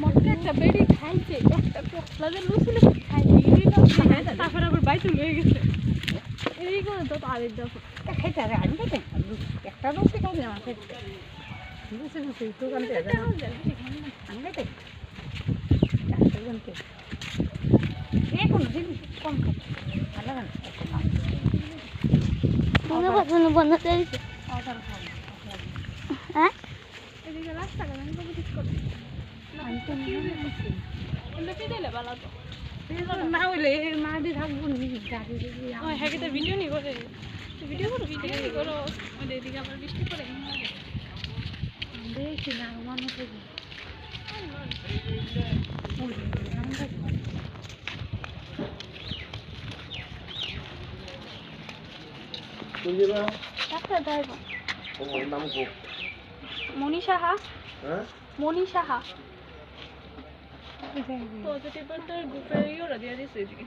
মটকে একটা বেড়ি খাইছে একটা পটলাদের লুচিলে খাইছে তারপর আবার বাইতে লয়ে গেছে এই করে তো আরেক দেখো খাইতে হবে আমি খাইতে একটা লুচি খাইলে আমার খাইতে লুচি লুচি দোকান থেকে আমি খাইতে যে কোনো জিনিস কম খাইতে ভালো লাগে মনে পছন্দ বন্ধ করে দিচ্ছে হ্যাঁ এদিকে রাস্তা কেন আমি ঠিক করে আমি তো এমনি দিলে ভালো তো না হইলে মা দিয়ে থাকবো গাড়ি ওই হ্যাঁ তো ভিডিও নি করে ভিডিও করো ওই এদিকে আবার বৃষ্টি পড়ে দেখি না মানুষ ডাক্তার দাইব নাম কো মনি সাহা হ্যাঁ মনি সাহা পজিটিভ বার্তার গ্রুপে ইওরা দিয়ে দিছে এদিকে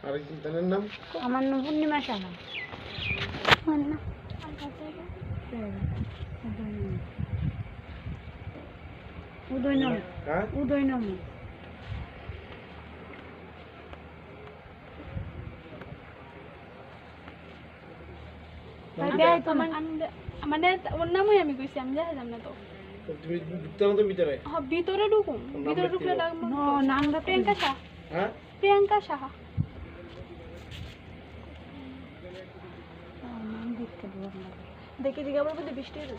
আর কি জানেন নাম আমার নাম পূর্ণিমা সাহা উদয় নম হ্যাঁ উদয় নম মানে ওর নামই আমি কইছি আমি দেখা যাম না তো তুমি ভিতরে তো ভিতরে হ্যাঁ ভিতরে ঢুকুম ভিতরে ঢুকলে ডাকবো নামটা প্রিয়াঙ্কা সাহা হ্যাঁ প্রিয়াঙ্কা সাহা নাম দেখতে দেখি দিকে আবার বোধহয় বৃষ্টি হয়েছে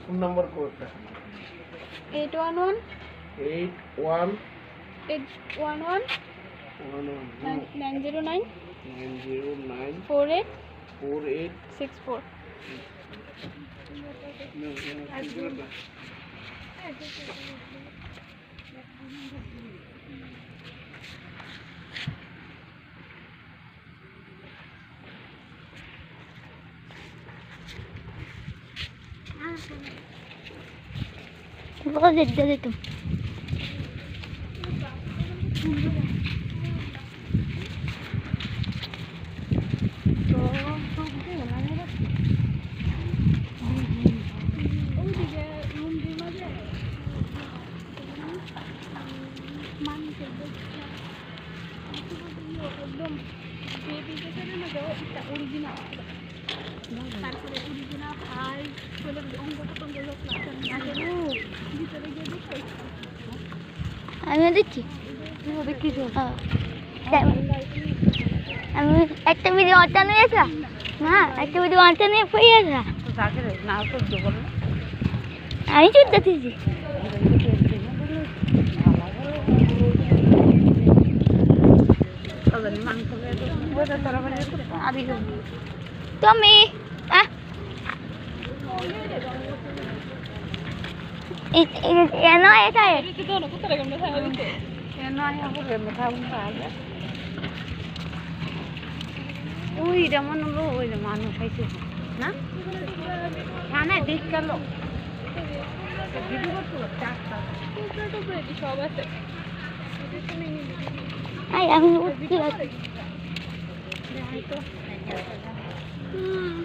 ফোন নাম্বার কোডটা 811 81 811 909 909 48 48 64 बहुत इधर है तुम একদম বেবি যেটা না যাও এটা অরিজিনাল তারপরে অরিজিনাল হাই শরীরের অঙ্গ প্রত্যঙ্গ ভিতরে গিয়ে দেখো আমি দেখছি আমি একটা ভিডিও অটা নিয়ে আসা না একটা ভিডিও অটা নিয়ে পড়ে আসা না সহ্য করো আমি চুটতে দিয়েছি তুমি নয় এটা ওই যেমন হলো ওই যে মানুষ হয়েছে না হ্যাঁ দেখ গেল সব আছে আমি উঠতে হুম